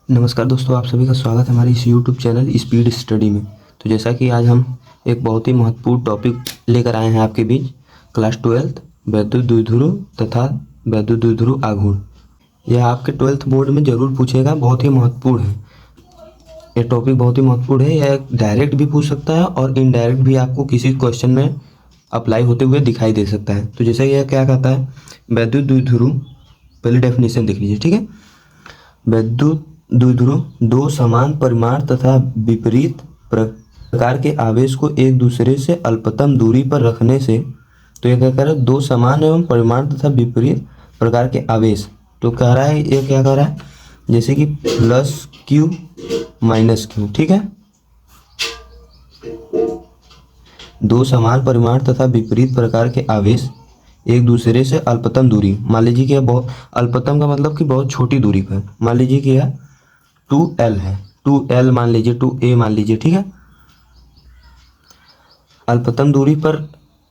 नमस्कार दोस्तों, आप सभी का स्वागत है हमारे इस YouTube चैनल स्पीड स्टडी में। तो जैसा कि आज हम एक बहुत ही महत्वपूर्ण टॉपिक लेकर आए हैं आपके बीच, क्लास 12 वैद्युत द्विध्रुव तथा वैद्युत द्विध्रुव आघूर्ण। यह आपके 12th बोर्ड में जरूर पूछेगा, बहुत ही महत्वपूर्ण है। ये टॉपिक बहुत ही महत्वपूर्ण है। यह डायरेक्ट भी पूछ सकता है और इनडायरेक्ट भी आपको किसी क्वेश्चन में अप्लाई होते हुए दिखाई दे सकता है। तो जैसे यह क्या कहता है, वैद्युत द्विध्रुव, पहले डेफिनेशन देख लीजिए, ठीक है। वैद्युत द्विध्रुव दो समान परिमाण तथा विपरीत प्रकार के आवेश को एक दूसरे से अल्पतम दूरी पर रखने से, तो यह क्या कह रहा है, दो समान एवं परिमाण तथा विपरीत प्रकार के आवेश। तो कह रहा है, ये क्या कह रहा है, जैसे कि प्लस क्यू माइनस क्यू, ठीक है। दो समान परिमाण तथा विपरीत प्रकार के आवेश एक दूसरे से अल्पतम दूरी, मान लीजिए कि बहुत अल्पतम का मतलब कि बहुत छोटी दूरी पर, मान लीजिए कि यह 2L है, 2L मान लीजिए, 2A मान लीजिए, ठीक है। अल्पतम दूरी पर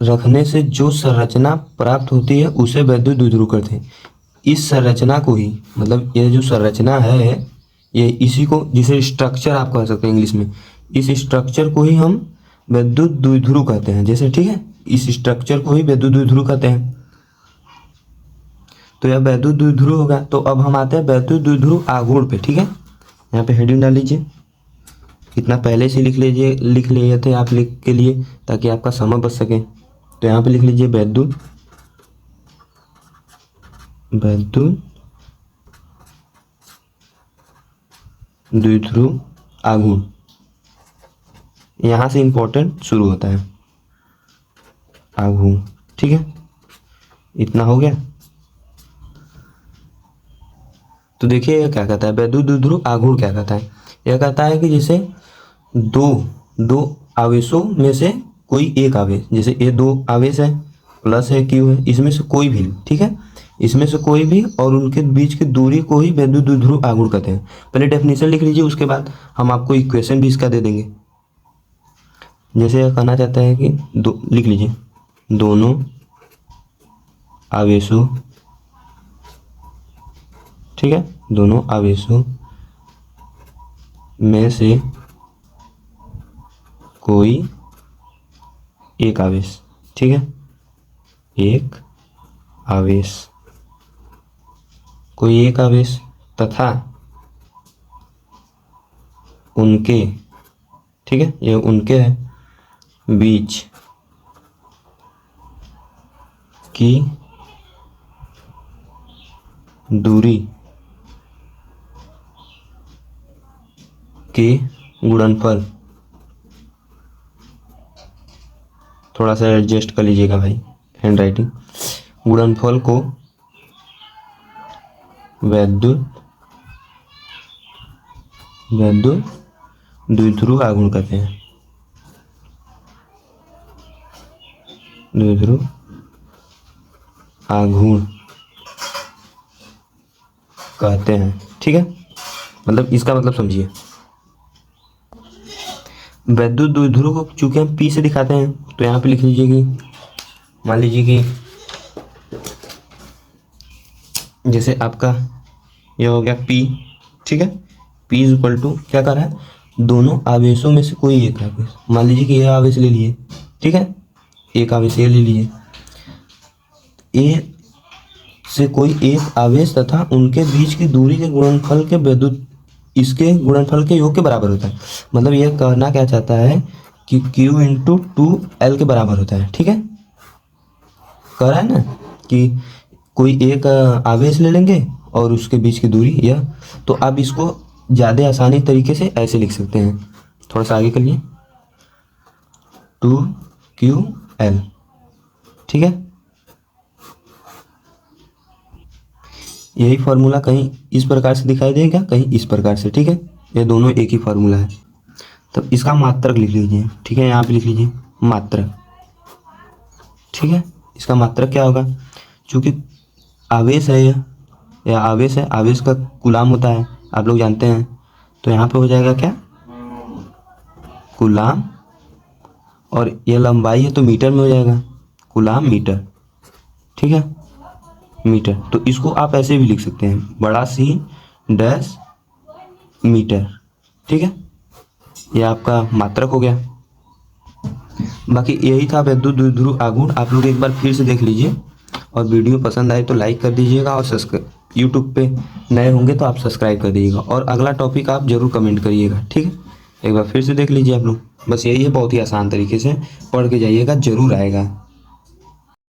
रखने से जो संरचना प्राप्त होती है उसे वैद्युत द्विध्रुव कहते हैं। इस संरचना को ही, मतलब ये जो संरचना है, ये इसी को, जिसे स्ट्रक्चर आप कह सकते हैं इंग्लिश में, इस स्ट्रक्चर को ही हम वैद्युत द्विध्रुव कहते हैं। जैसे, ठीक है, इस स्ट्रक्चर को ही वैद्युत द्विध्रुव कहते हैं। तो यह वैद्युत द्विध्रुव होगा। तो अब हम आते हैं वैद्युत द्विध्रुव आघूर्ण पे, ठीक है। यहाँ पे हेडिंग डाल लीजिए, इतना पहले से लिख लीजिए, लिख लिए थे आप लिख के लिए, ताकि आपका समय बच सके। तो यहाँ पे लिख लीजिए वैद्युत द्विध्रुव आघूर्ण। यहाँ से इंपॉर्टेंट शुरू होता है, आघूर्ण, ठीक है। इतना हो गया। तो देखिए यह क्या कहता है, वैद्युत द्विध्रुव आघूर्ण क्या कहता है। यह कहता है कि जैसे दो आवेशों में से कोई एक आवेश, जैसे ये दो आवेश है, प्लस है, क्यू है, इसमें से कोई भी, ठीक है, इसमें से कोई भी, और उनके बीच की दूरी को ही वैद्युत द्विध्रुव आघूर्ण कहते हैं। पहले डेफिनेशन लिख लीजिए, उसके बाद हम आपको इक्वेशन भी इसका दे देंगे। जैसे यह कहना चाहता है कि लिख लीजिए, दोनों आवेशों, ठीक है, दोनों आवेशों में से कोई एक आवेश, ठीक है, एक आवेश, कोई एक आवेश तथा उनके, ठीक है, ये उनके बीच की दूरी के गुणनफल, थोड़ा सा एडजस्ट कर लीजिएगा भाई, हैंड राइटिंग, गुणनफल को वैद्युत द्विध्रुव आघूर्ण कहते हैं। द्विध्रुव आघूर्ण कहते हैं, ठीक है। मतलब इसका मतलब समझिए, वैद्युत द्विध्रुव को चूंकि हम P से दिखाते हैं, तो यहाँ पे लिख लीजिए कि, मान लीजिए कि जैसे आपका यह हो गया P, ठीक है। P इज इक्वल टू क्या कर रहा है, दोनों आवेशों में से कोई एक आवेश, मान लीजिए कि यह आवेश ले लिए, ठीक है, एक आवेश ये ले लीजिए, ए से कोई एक आवेश तथा उनके बीच की दूरी के गुणनफल के वैद्युत, इसके गुणनफल के योग के बराबर होता है। मतलब यह कहना क्या चाहता है कि Q इंटू 2L के बराबर होता है, ठीक है। कह रहा है ना कि कोई एक आवेश ले लेंगे और उसके बीच की दूरी यह, तो आप इसको ज़्यादा आसानी तरीके से ऐसे लिख सकते हैं, थोड़ा सा आगे कर लिए, 2QL, ठीक है। यही फार्मूला कहीं इस प्रकार से दिखाई देगा, कहीं इस प्रकार से, ठीक है। ये दोनों एक ही फार्मूला है। तो इसका मात्रक लिख लीजिए, ठीक है, यहाँ पे लिख लीजिए मात्रक, ठीक है। इसका मात्रक क्या होगा, चूंकि आवेश है यह आवेश है, आवेश का कूलाम होता है, आप लोग जानते हैं। तो यहाँ पे हो जाएगा क्या, कूलाम, और यह लंबाई है तो मीटर में हो जाएगा, कूलाम मीटर, ठीक है, मीटर। तो इसको आप ऐसे भी लिख सकते हैं, बड़ा सी डैश मीटर। ठीक है, ये आपका मात्रक हो गया। बाकी यही था वैद्युत द्विध्रुव आघूर्ण। आप लोग एक बार फिर से देख लीजिए और वीडियो पसंद आए तो लाइक कर दीजिएगा और सब्सक्राइब, यूट्यूब पे नए होंगे तो आप सब्सक्राइब कर दीजिएगा और अगला टॉपिक आप जरूर कमेंट करिएगा। ठीक है, एक बार फिर से देख लीजिए आप लोग। बस यही है, बहुत ही आसान तरीके से पढ़ के जाइएगा, जरूर आएगा।